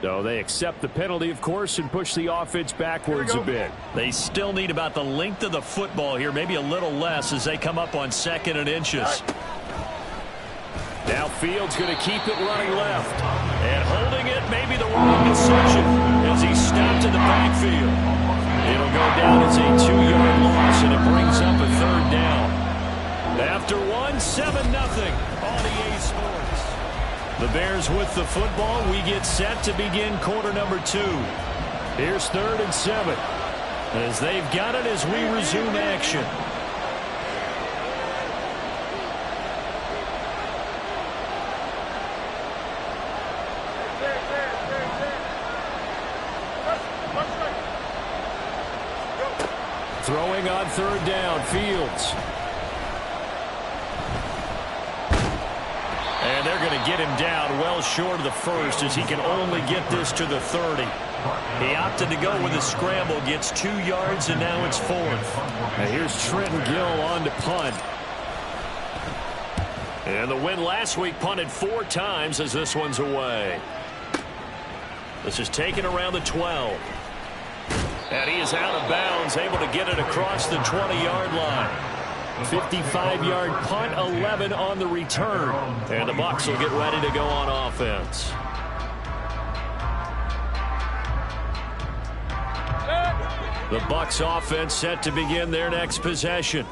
So they accept the penalty, of course, and push the offense backwards a bit. They still need about the length of the football here, maybe a little less as they come up on 2nd and inches. Now Fields going to keep it running left. And holding it, maybe the wrong decision as he stopped in the backfield. It'll go down as a 2-yard loss, and it brings up a 3rd down. After 7-0 on EA Sports. The Bears with the football. We get set to begin quarter number 2. Here's 3rd and 7. As they've got it as we resume action. Throwing on 3rd down, Fields. And they're going to get him down well short of the 1st as he can only get this to the 30. He opted to go with a scramble, gets 2 yards, and now it's 4th. Now here's Trenton Gill on to punt. And the win last week punted 4 times as this one's away. This is taken around the 12. And he is out of bounds, able to get it across the 20-yard line. 55-yard punt, 11 on the return. And the Bucs will get ready to go on offense. The Bucs offense set to begin their next possession.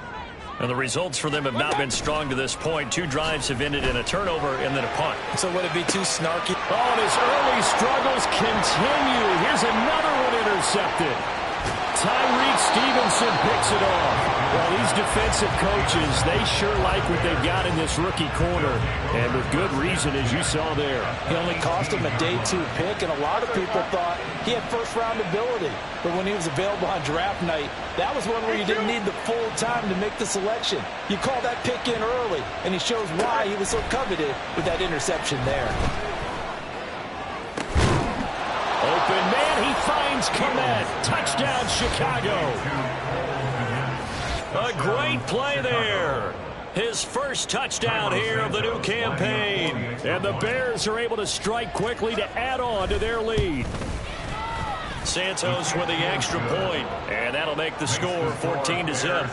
And the results for them have not been strong to this point. 2 drives have ended in a turnover and then a punt. So would it be too snarky? Oh, and his early struggles continue. Here's another one intercepted. Tyreek Stevenson picks it off. Well, these defensive coaches, they sure like what they've got in this rookie corner. And with good reason, as you saw there. He only cost him a day 2 pick, and a lot of people thought he had first-round ability. But when he was available on draft night, that was one where you didn't need the full time to make the selection. You call that pick in early, and he shows why he was so coveted with that interception there. Open man, he finds Kmet. Touchdown, Chicago. A great play there. His first touchdown here of the new campaign. And the Bears are able to strike quickly to add on to their lead. Santos with the extra point, and that'll make the score 14-0.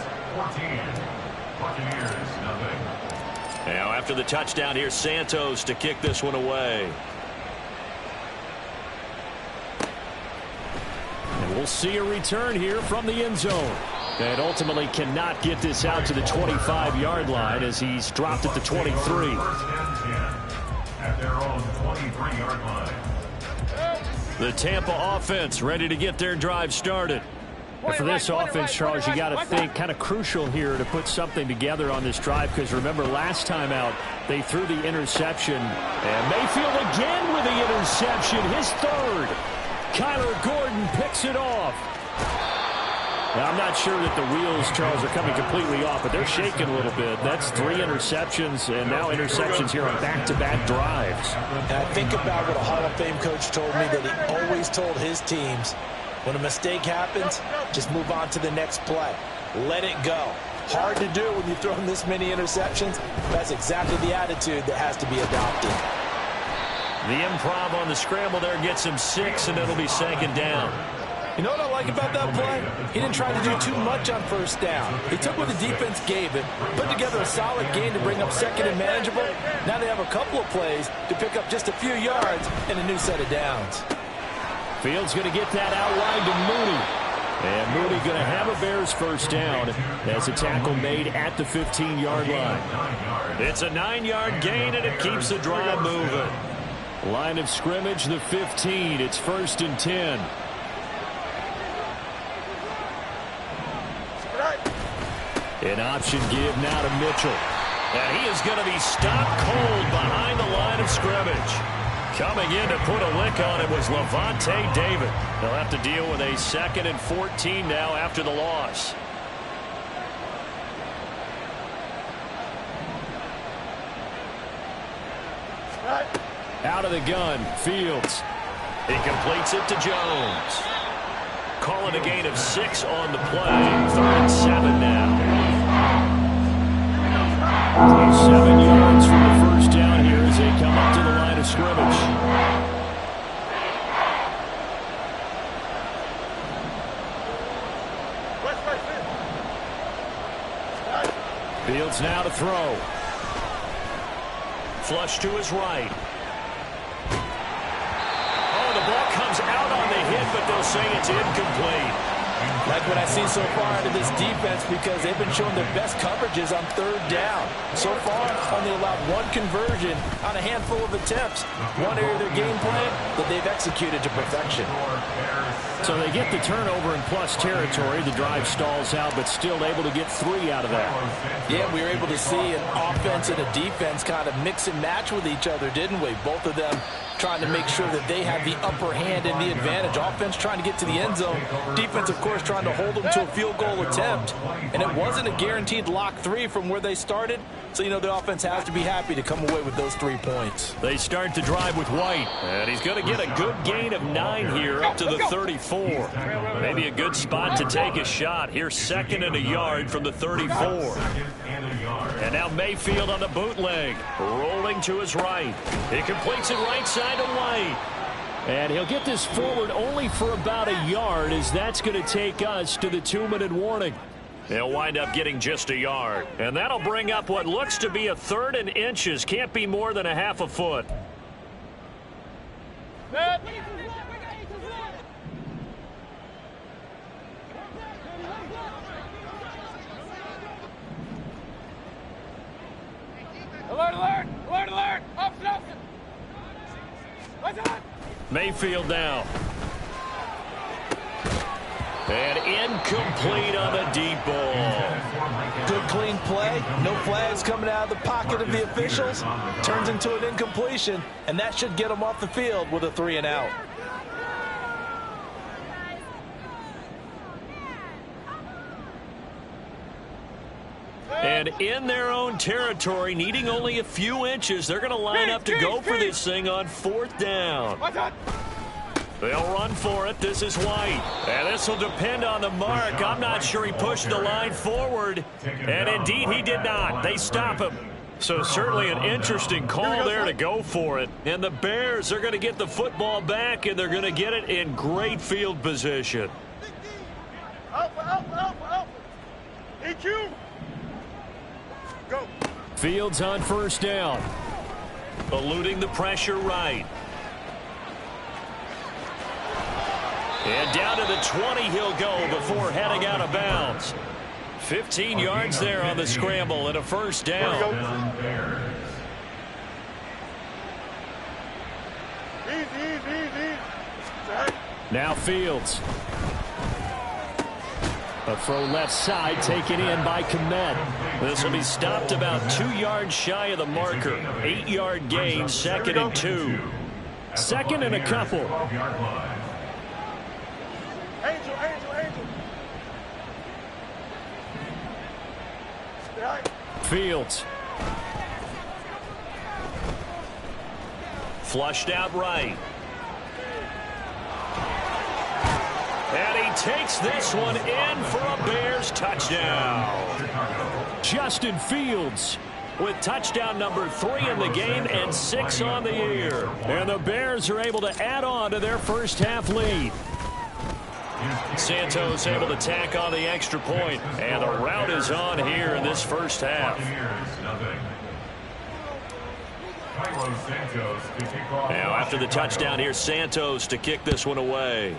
Now after the touchdown, here's Santos to kick this one away. And we'll see a return here from the end zone. And ultimately cannot get this out to the 25-yard line as he's dropped at the 23. At their own 23-yard line. The Tampa offense ready to get their drive started. And for this offense, Charles, you got to think kind of crucial here to put something together on this drive, because remember last time out they threw the interception. And Mayfield again with the interception, his 3rd. Kyler Gordon picks it off. Now, I'm not sure that the wheels, Charles, are coming completely off, but they're shaking a little bit. That's 3 interceptions, and now interceptions here on back-to-back drives. And I think about what a Hall of Fame coach told me, that he always told his teams, when a mistake happens, just move on to the next play. Let it go. Hard to do when you've thrown this many interceptions. That's exactly the attitude that has to be adopted. The improv on the scramble there gets him 6, and it'll be 2nd down. You know what I like about that play? He didn't try to do too much on 1st down. He took what the defense gave him, put together a solid gain to bring up 2nd and manageable. Now they have a couple of plays to pick up just a few yards and a new set of downs. Fields going to get that out wide to Mooney. And Mooney going to have a Bears 1st down as a tackle made at the 15-yard line. It's a 9-yard gain, and it keeps the drive moving. Line of scrimmage, the 15. It's 1st and 10. An option give now to Mitchell. And he is going to be stopped cold behind the line of scrimmage. Coming in to put a lick on it was Lavonte David. They'll have to deal with a 2nd and 14 now after the loss. Out of the gun, Fields. He completes it to Jones. Calling a gain of 6 on the play. 3rd and 7 now. 7 yards from the 1st down here as they come up to the line of scrimmage. Fields now to throw. Flush to his right. Oh, the ball comes out on the hit, but they'll say it's incomplete. Like what I see so far out of this defense, because they've been showing their best coverages on third down. So far, only allowed one conversion on a handful of attempts. One area of their game plan that they've executed to perfection. So they get the turnover in plus territory. The drive stalls out, but still able to get 3 out of that. Yeah, we were able to see an offense and a defense kind of mix and match with each other, didn't we? Both of them trying to make sure that they have the upper hand and the advantage. Offense trying to get to the end zone. Defense, of course, trying to hold them to a field goal attempt. And it wasn't a guaranteed lock 3 from where they started. So, you know, the offense has to be happy to come away with those 3 points. They start the drive with White. And he's going to get a good gain of 9 here up to the 34. Maybe a good spot to take a shot. Here's 2nd and a yard from the 34. And now Mayfield on the bootleg. Rolling to his right. He completes it right side to White. And he'll get this forward only for about a yard, as that's going to take us to the 2-minute warning. They'll wind up getting just a yard. And that'll bring up what looks to be a 3rd and inches. Can't be more than a half a foot. Alert, alert! Alert, alert! Option, option! What's on? Mayfield now. And incomplete on the deep ball. Good clean play. No flags coming out of the pocket of the officials. Turns into an incompletion, and that should get them off the field with a 3 and out. And in their own territory, needing only a few inches, they're going to line up to go for this thing on 4th down. They'll run for it. This is White. And this will depend on the mark. I'm not sure he pushed the line forward. And indeed, he did not. They stop him. So certainly an interesting call there to go for it. And the Bears are going to get the football back, and they're going to get it in great field position. EQ! Go! Fields on 1st down. Eluding the pressure right. And down to the 20 he'll go before heading out of bounds. 15 yards there on the scramble and a 1st down. Easy. Now Fields. A throw left side taken in by Kmet. This will be stopped about 2 yards shy of the marker. 8-yard gain, 2nd and 2. 2nd and a couple. Angel. Fields. Flushed out right. And he takes this one in for a Bears touchdown. Justin Fields with touchdown number 3 in the game and 6 on the year. And the Bears are able to add on to their first half lead. Santos able to tack on the extra point, and the route is on here in this first half. Now after the touchdown, here's Santos to kick this one away.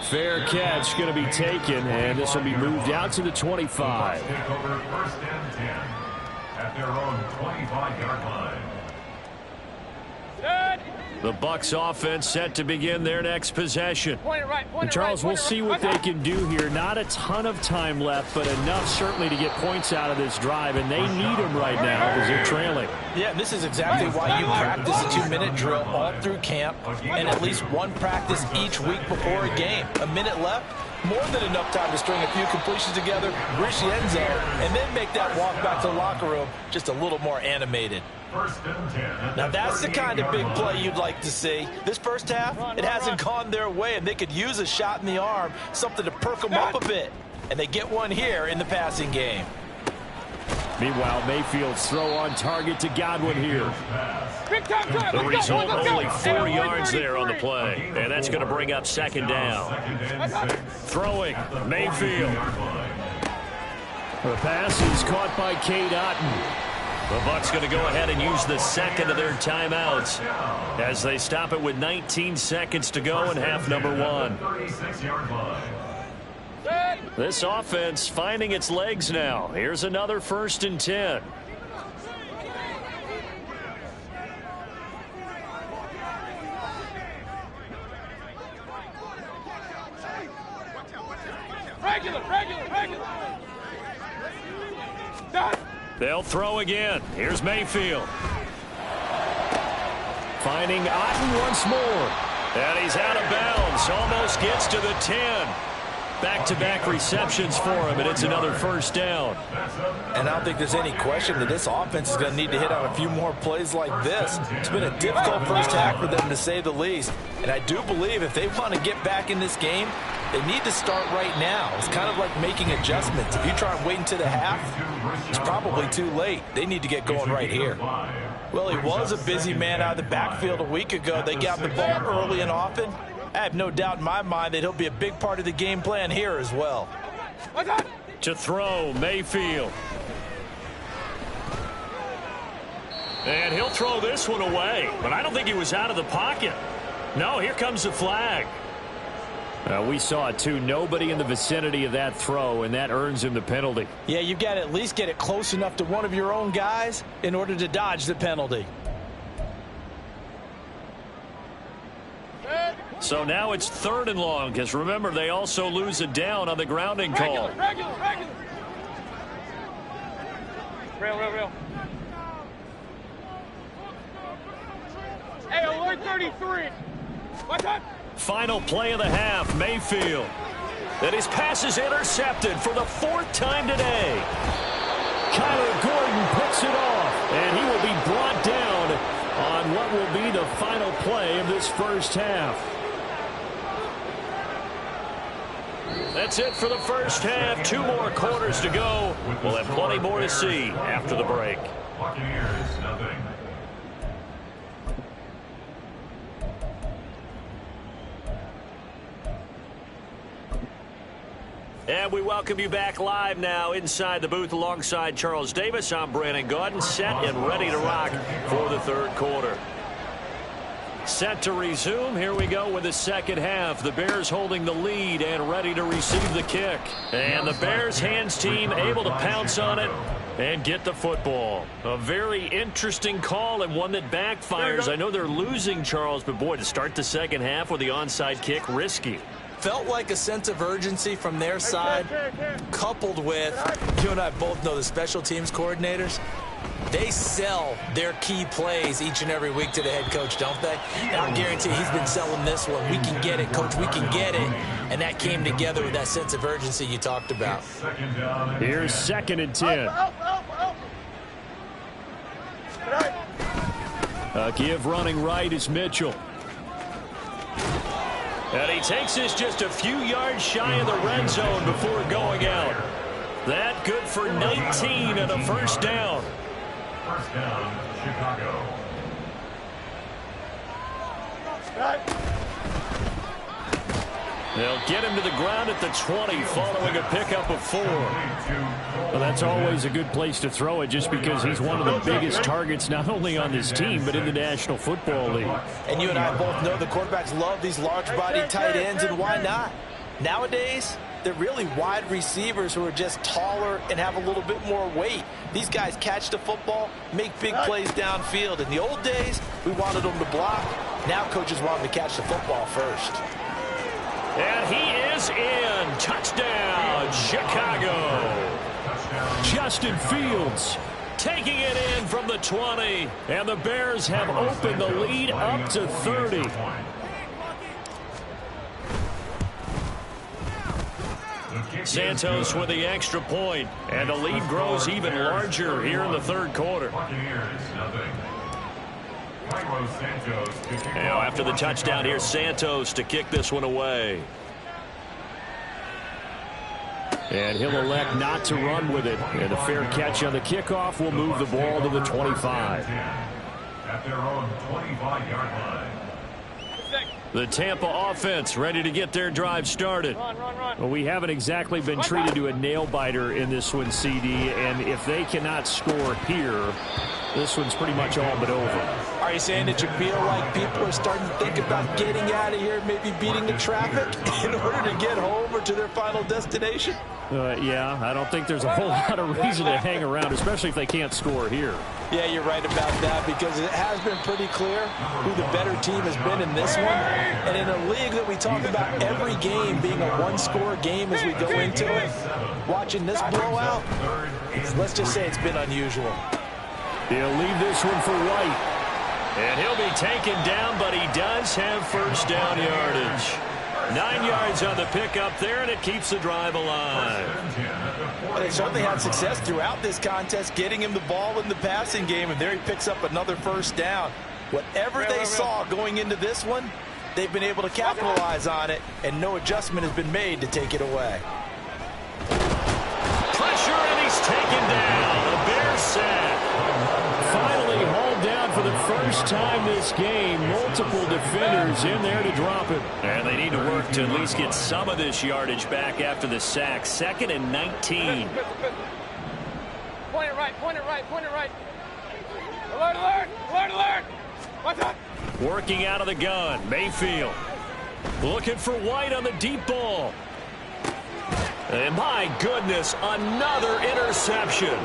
Fair catch going to be taken, and this will be moved out to the 25. Take over 1st and 10 at their own 25-yard line. The Bucs offense set to begin their next possession. And Charles, we'll see what they can do here. Not a ton of time left, but enough certainly to get points out of this drive, and they need them right now because they're trailing. Yeah, this is exactly why you practice a 2-minute drill all through camp and at least one practice each week before a game. A minute left, more than enough time to string a few completions together, reach the end zone, and then make that walk back to the locker room just a little more animated. Now that's the kind of big play you'd like to see. This first half, it hasn't gone their way, and they could use a shot in the arm, something to perk them up a bit. And they get one here in the passing game. Meanwhile, Mayfield's throw on target to Godwin here. The result, only 4 yards there on the play. And that's going to bring up 2nd down. Throwing, Mayfield. The pass is caught by Cade Otton. The Bucs going to go ahead and use the second of their timeouts as they stop it with 19 seconds to go in half number one. This offense finding its legs now. Here's another 1st and 10. Regular. Done. They'll throw again. Here's Mayfield. Finding Otton once more. And he's out of bounds. Almost gets to the 10. Back-to-back receptions for him, and it's another 1st down. And I don't think there's any question that this offense is going to need to hit on a few more plays like this. It's been a difficult first half for them, to say the least. And I do believe if they want to get back in this game, they need to start right now. It's kind of like making adjustments. If you try and wait until the half, it's probably too late. They need to get going right here. Well, he was a busy man out of the backfield a week ago. They got the ball early and often. I have no doubt in my mind that he'll be a big part of the game plan here as well. To throw, Mayfield. And he'll throw this one away. But I don't think he was out of the pocket. No, here comes the flag. We saw it too. Nobody in the vicinity of that throw, and that earns him the penalty. Yeah, you've got to at least get it close enough to one of your own guys in order to dodge the penalty. So now it's 3rd and long, because remember, they also lose a down on the grounding call. Regular. Real. Hey, alert 33. What's up? Final play of the half, Mayfield. And his pass is intercepted for the 4th time today. Kyler Gordon picks it off, and he will be brought down on what will be the final play of this first half. That's it for the first half. 2 more quarters to go. We'll have plenty more to see after the break. Buccaneers, nothing. And we welcome you back live now inside the booth alongside Charles Davis. I'm Brandon Gaudin, set and ready to rock for the 3rd quarter. Set to resume. Here we go with the second half. The Bears holding the lead and ready to receive the kick. And the Bears hands team able to pounce on it and get the football. A very interesting call and one that backfires. I know they're losing, Charles, but boy, to start the second half with the onside kick, risky. Felt like a sense of urgency from their side, coupled with, you and I both know the special teams coordinators, they sell their key plays each and every week to the head coach, don't they? And I guarantee he's been selling this one. We can get it, coach, we can get it. And that came together with that sense of urgency you talked about. Here's 2nd and 10. A give running right is Mitchell. And he takes this just a few yards shy of the red zone before going out. That good for 19 and a 1st down. 1st down, Chicago. They'll get him to the ground at the 20 following a pickup of 4. Well, that's always a good place to throw it just because he's one of the biggest targets not only on this team but in the National Football League. And you and I both know the quarterbacks love these large-body tight ends, and why not? Nowadays, they're really wide receivers who are just taller and have a little bit more weight. These guys catch the football, make big plays downfield. In the old days, we wanted them to block. Now coaches want them to catch the football first. And he is in. Touchdown, Chicago. Justin Fields taking it in from the 20. And the Bears have opened the lead up to 30. Santos with the extra point, and the lead grows even larger here in the 3rd quarter. Now after the touchdown, here's Santos to kick this one away. And he'll elect not to run with it. And a fair catch on the kickoff will move the ball to the 25. At their own 25-yard line. The Tampa offense ready to get their drive started. Run. Well, we haven't exactly been treated to a nail-biter in this one, CD, and if they cannot score here, this one's pretty much all but over. Are you saying that you feel like people are starting to think about getting out of here, maybe beating the traffic in order to get home or to their final destination? Yeah, I don't think there's a whole lot of reason to hang around, especially if they can't score here. Yeah, you're right about that, because it has been pretty clear who the better team has been in this one. And in a league that we talk about every game being a one-score game as we go into it, watching this blowout, let's just say it's been unusual. He'll leave this one for White. And he'll be taken down, but he does have first down yardage. 9 yards on the pickup there, and it keeps the drive alive. Well, they certainly had success throughout this contest, getting him the ball in the passing game, and there he picks up another first down. Whatever they saw going into this one, they've been able to capitalize on it, and no adjustment has been made to take it away. Pressure, and he's taken down. A Bears sack. Finally hauled down for the first time this game. Multiple defenders in there to drop him. And they need to work to at least get some of this yardage back after the sack. 2nd and 19. Point it right. Alert. What's up? Working out of the gun. Mayfield. Looking for White on the deep ball. And my goodness, another interception.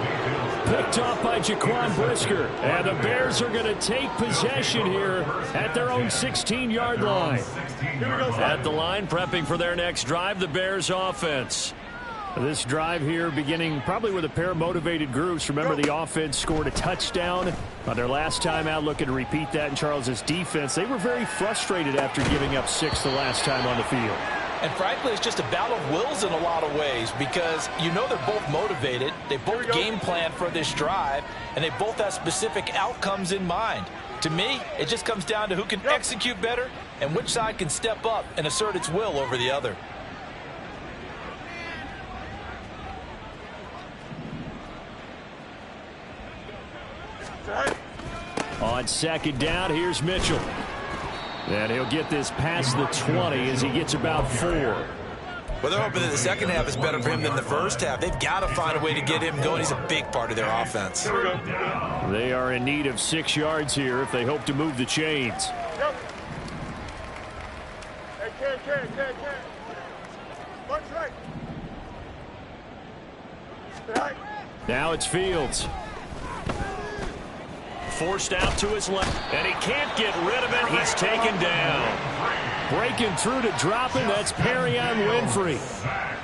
Picked off by Jaquan Brisker. And the Bears are going to take possession here at their own 16-yard line. At the line, prepping for their next drive, the Bears offense. This drive here beginning probably with a pair of motivated groups. Remember, the offense scored a touchdown on their last time out. Looking to repeat that in Charles's defense. They were very frustrated after giving up 6 the last time on the field. And frankly, it's just a battle of wills in a lot of ways, because you know they're both motivated, they both game plan for this drive, and they both have specific outcomes in mind. To me, it just comes down to who can execute better and which side can step up and assert its will over the other. On second down, here's Mitchell. And he'll get this past the 20 as he gets about 4. Well, they're hoping that the second half is better for him than the first half. They've got to find a way to get him going. He's a big part of their offense. They are in need of 6 yards here if they hope to move the chains. Hey, Ken. Watch right. Now it's Fields. Forced out to his left, and he can't get rid of it. He's taken down. Breaking through to drop him, that's Perrion Winfrey.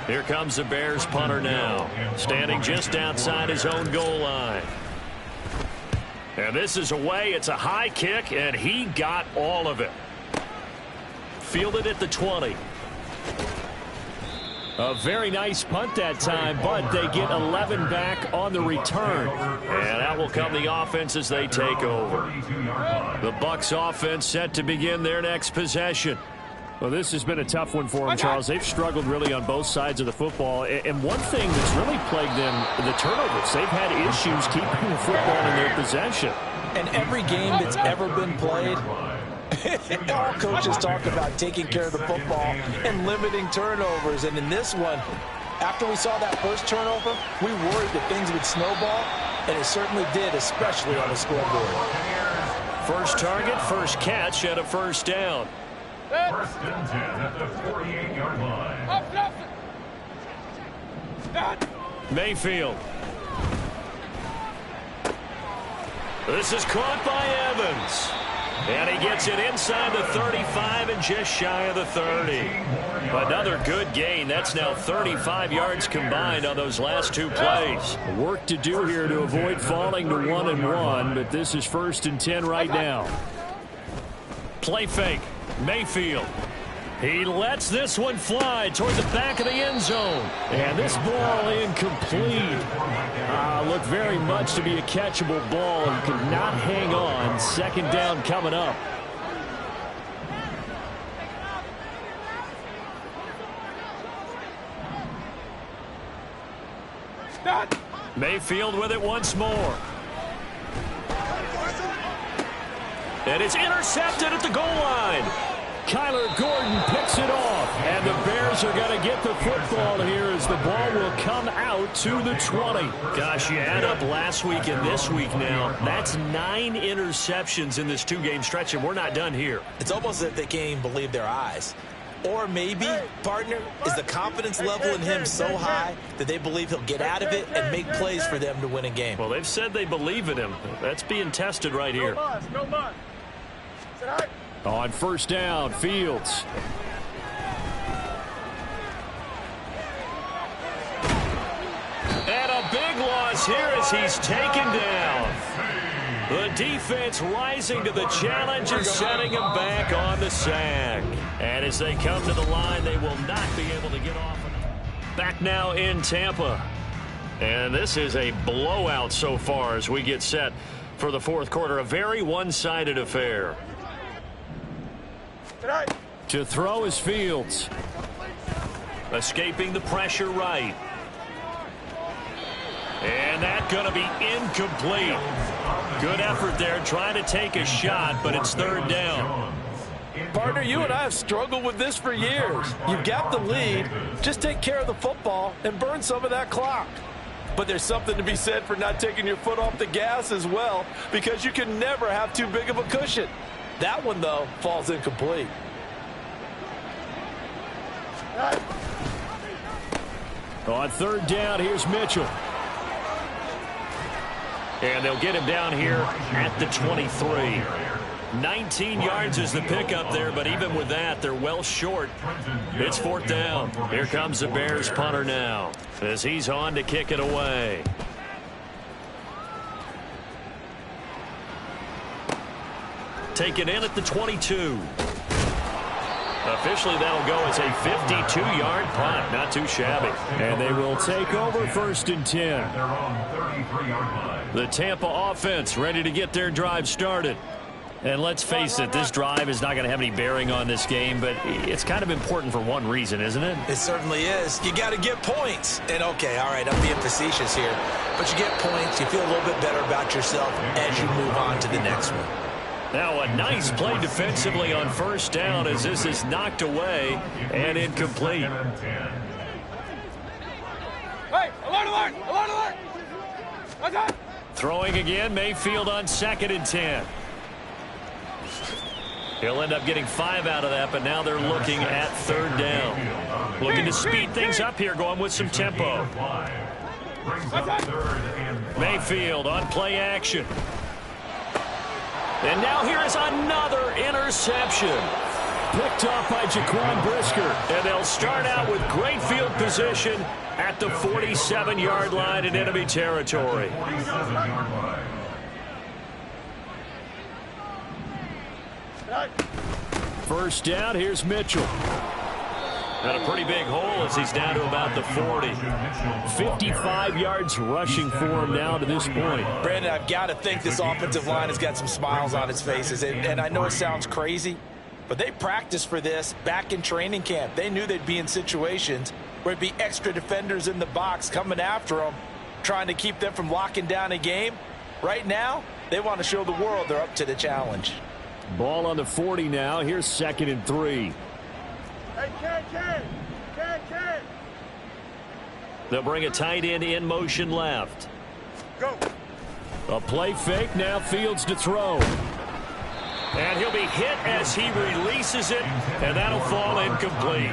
Here comes the Bears punter now, standing just outside his own goal line. And this is away. It's a high kick, and he got all of it. Fielded at the 20. A very nice punt that time, but they get 11 back on the return. And out will come the offense as they take over. The Bucs offense set to begin their next possession. Well, this has been a tough one for them, Charles. They've struggled really on both sides of the football. And one thing that's really plagued them, the turnovers. They've had issues keeping the football in their possession. And every game that's ever been played, all coaches talk about taking care of the football and limiting turnovers. And in this one, after we saw that first turnover, we worried that things would snowball, and it certainly did, especially on the scoreboard. First target, first catch, and a first down. First and 10 at the 48-yard line. Mayfield. This is caught by Evans. And he gets it inside the 35 and just shy of the 30. Another good gain. That's now 35 yards combined on those last 2 plays. Work to do here to avoid falling to 1-1, but this is 1st and 10 right now. Play fake. Mayfield. He lets this one fly toward the back of the end zone. And this ball incomplete. Looked very much to be a catchable ball and could not hang on. Second down coming up. Mayfield with it once more. And it's intercepted at the goal line. Kyler Gordon picks it off. And the Bears are going to get the football here as the ball will come out to the 20. Gosh, you add up last week and this week now. That's 9 interceptions in this 2-game stretch, and we're not done here. It's almost as if they can't even believe their eyes. Or maybe, partner, is the confidence level in him so high that they believe he'll get out of it and make plays for them to win a game. Well, they've said they believe in him. That's being tested right here. On first down, Fields. And a big loss here as he's taken down. The defense rising to the challenge and setting him back on the sack. And as they come to the line, they will not be able to get off. Back now in Tampa. And this is a blowout so far as we get set for the fourth quarter. A very one-sided affair. To throw is Fields. Escaping the pressure right. And that's going to be incomplete. Good effort there trying to take a shot, but it's third down. Partner, you and I have struggled with this for years. You've got the lead. Just take care of the football and burn some of that clock. But there's something to be said for not taking your foot off the gas as well, because you can never have too big of a cushion. That one, though, falls incomplete. On third down, here's Mitchell. And they'll get him down here at the 23. 19 yards is the pickup there, but even with that, they're well short. It's fourth down. Here comes the Bears punter now as he's on to kick it away. Taken in at the 22. Officially, that'll go as a 52-yard punt. Not too shabby. And they will take over first and 10. Their own 33-yard line. The Tampa offense ready to get their drive started. And let's face it, this drive is not going to have any bearing on this game, but it's kind of important for one reason, isn't it? It certainly is. You got to get points. And, okay, all right, I'm being facetious here. But you get points, you feel a little bit better about yourself as you move on to the next one. Now a nice play defensively on first down as this is knocked away and incomplete. Hey, alert, alert, alert, alert. What's up? Throwing again, Mayfield on second and 10. He'll end up getting 5 out of that, but now they're looking at third down. Looking to speed things up here, going with some tempo. Mayfield on play action. And now here is another interception. Picked off by Jaquan Brisker. And they'll start out with great field position at the 47-yard line in enemy territory. First down, here's Mitchell. Got a pretty big hole as he's down to about the 40. 55 yards rushing for him now to this point. Brandon, I've got to think this offensive line has got some smiles on its faces. And I know it sounds crazy, but they practiced for this back in training camp. They knew they'd be in situations where it'd be extra defenders in the box coming after them, trying to keep them from locking down a game. Right now, they want to show the world they're up to the challenge. Ball on the 40 now. Here's second and 3. Hey, Ken. They'll bring a tight end in motion left. Go. A play fake. Now Fields to throw. And he'll be hit as he releases it, and that'll fall incomplete.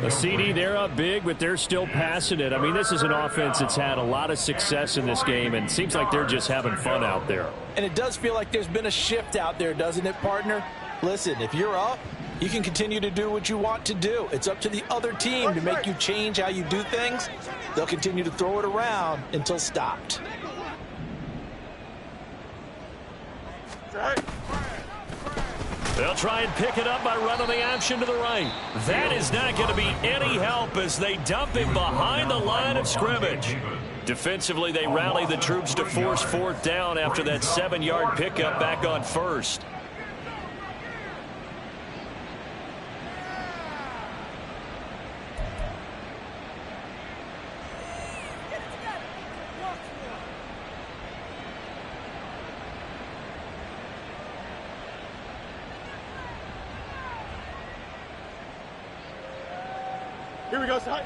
The CD, they're up big, but they're still passing it. I mean, this is an offense that's had a lot of success in this game, and it seems like they're just having fun out there. And it does feel like there's been a shift out there, doesn't it, partner? Listen, if you're up, you can continue to do what you want to do. It's up to the other team to make you change how you do things. They'll continue to throw it around until stopped. They'll try and pick it up by running the option to the right. That is not going to be any help as they dump him behind the line of scrimmage. Defensively, they rally the troops to force fourth down after that 7-yard pickup back on first. Here we go, side.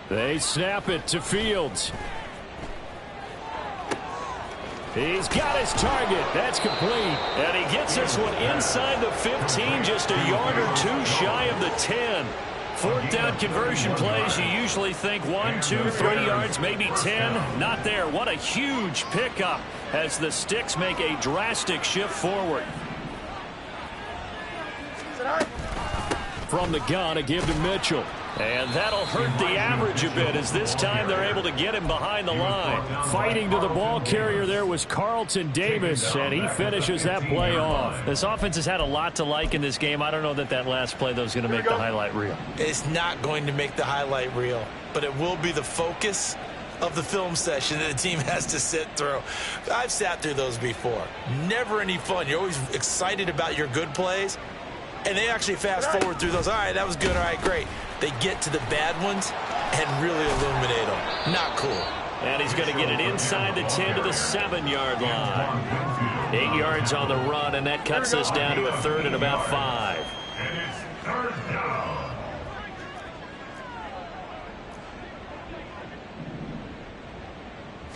They snap it to Fields. He's got his target. That's complete. And he gets this one inside the 15, just a yard or two shy of the 10. Fourth down conversion plays, you usually think 1, 2, 3 yards, maybe 10. Not there. What a huge pickup as the Sticks make a drastic shift forward. From the gun, a give to Mitchell. And that'll hurt the average a bit as this time they're able to get him behind the line. Fighting to the ball carrier there was Carlton Davis, and he finishes that play off. This offense has had a lot to like in this game. I don't know that last play, though, is going to make the highlight reel. It's not going to make the highlight reel, but it will be the focus of the film session that the team has to sit through. I've sat through those before. Never any fun. You're always excited about your good plays, and they actually fast forward through those. All right, that was good. All right, great. They get to the bad ones and really illuminate them. Not cool. And he's going to get it inside the 10 to the 7-yard line. 8 yards on the run, and that cuts us down to a third and about 5. And it's third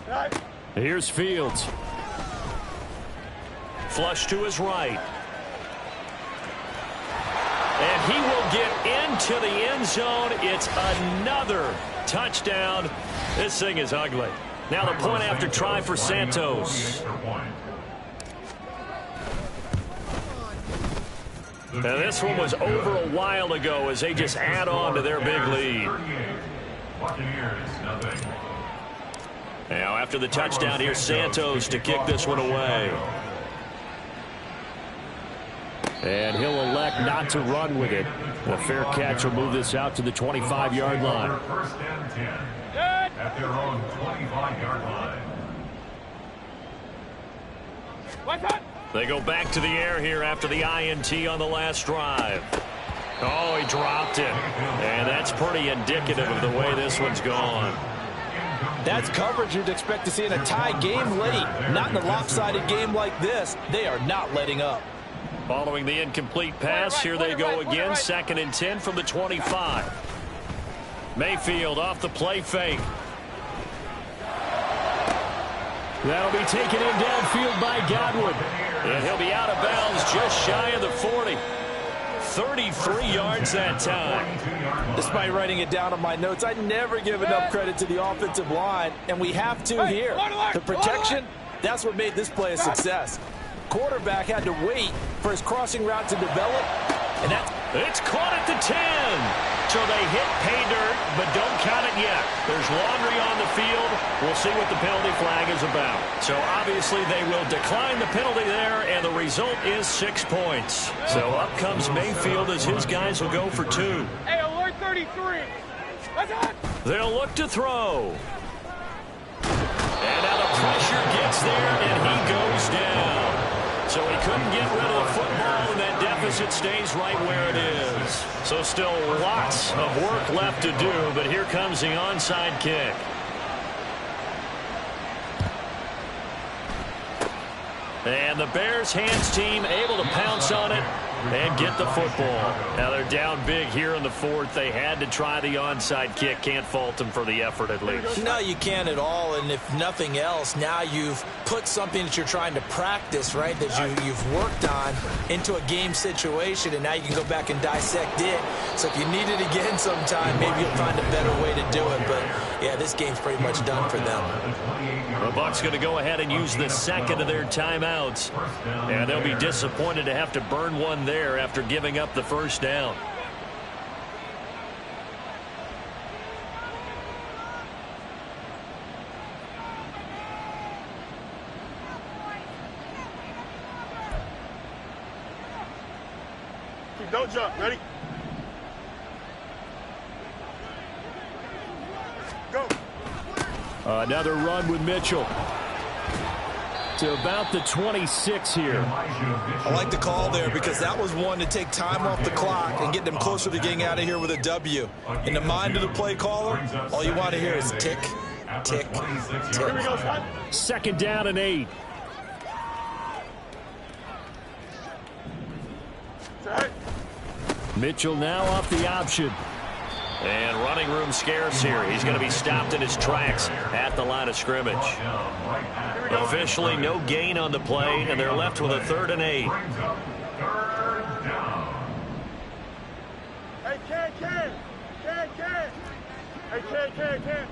down. Here's Fields. Flush to his right. And he will get into the end zone. It's another touchdown. This thing is ugly. Now the point after try for Santos. Now this one was over a while ago as they just add on to their big lead. Now after the touchdown, here's Santos to kick this one away. And he'll elect not to run with it. A fair catch will move this out to the 25-yard line. First and 10 at their own 25-yard line. They go back to the air here after the INT on the last drive. Oh, he dropped it. And that's pretty indicative of the way this one's gone. That's coverage you'd expect to see in a tie game late. Not in a lopsided game like this. They are not letting up. Following the incomplete pass, here they go again. 2nd and 10 from the 25. Mayfield off the play fake. That'll be taken in downfield by Godwin. And he'll be out of bounds just shy of the 40. 33 yards that time. Despite writing it down on my notes, I never give enough credit to the offensive line, and we have to here. The protection, that's what made this play a success. Quarterback had to wait for his crossing route to develop, and it's caught at the 10. So they hit pay dirt, but don't count it yet. There's laundry on the field. We'll see what the penalty flag is about. So obviously they will decline the penalty there, and the result is 6 points. So up comes Mayfield as his guys will go for 2. Hey, alert 33. That's it. They'll look to throw. And now the pressure gets there, and he goes down. So he couldn't get rid of the football, and that deficit stays right where it is. So still lots of work left to do, but here comes the onside kick. And the Bears hands team able to pounce on it and get the football. Now they're down big here in the 4th. They had to try the onside kick. Can't fault them for the effort at least. No, you can't at all. And if nothing else, now you've put something that you're trying to practice, right, that you've worked on into a game situation, and now you can go back and dissect it. So if you need it again sometime, maybe you'll find a better way to do it. But, yeah, this game's pretty much done for them. The Bucs going to go ahead and use the 2nd of their timeouts. And they'll be disappointed to have to burn one there after giving up the first down. Don't jump. Ready? Go. Another run with Mitchell. To about the 26 here. I like the call there because that was one to take time off the clock and get them closer to getting out of here with a W. In the mind of the play caller, all you want to hear is tick, tick, tick. Here we go, son. 2nd down and 8. Mitchell now off the option. And running room scarce here. He's going to be stopped in his tracks at the line of scrimmage. Officially no gain on the play, and they're left with a 3rd and 8. Hey, Ken. Hey, Ken.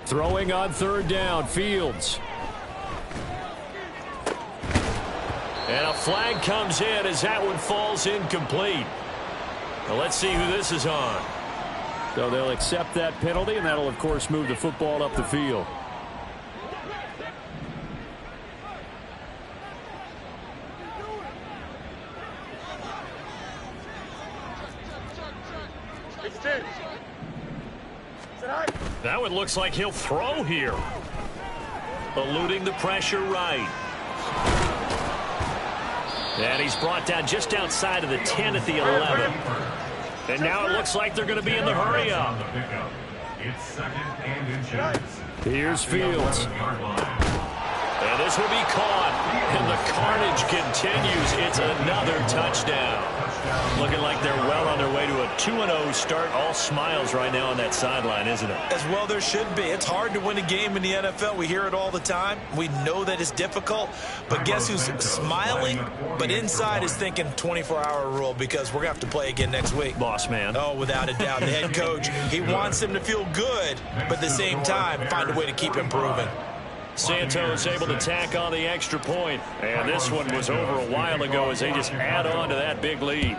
Throwing on 3rd down, Fields. And a flag comes in as that one falls incomplete. Well, let's see who this is on. So they'll accept that penalty, and that'll, of course, move the football up the field. That one looks like he'll throw here. Eluding the pressure right. And he's brought down just outside of the 10 at the 11. And now it looks like they're going to be in the hurry up. It's 2nd and inches. Here's Fields. And this will be caught. And the carnage continues. It's another touchdown. Looking like they're well on their way to a 2-0 start. All smiles right now on that sideline, isn't it? As well there should be. It's hard to win a game in the NFL. We hear it all the time. We know that it's difficult. But guess who's smiling? But inside is thinking 24-hour rule because we're going to have to play again next week. Boss man. Oh, without a doubt. The head coach, he wants him to feel good, but at the same time, find a way to keep improving. Santos able to tack on the extra point. And this one was over a while ago as they just add on to that big lead.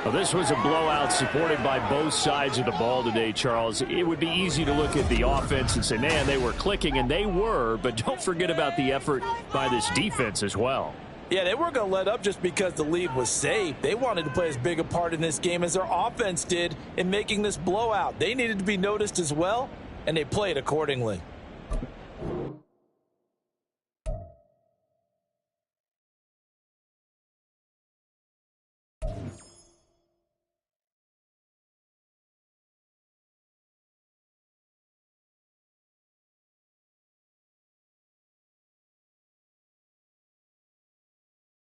Well, this was a blowout supported by both sides of the ball today, Charles. It would be easy to look at the offense and say, man, they were clicking, and they were, but don't forget about the effort by this defense as well. Yeah, they weren't going to let up just because the lead was safe. They wanted to play as big a part in this game as their offense did in making this blowout. They needed to be noticed as well, and they played accordingly.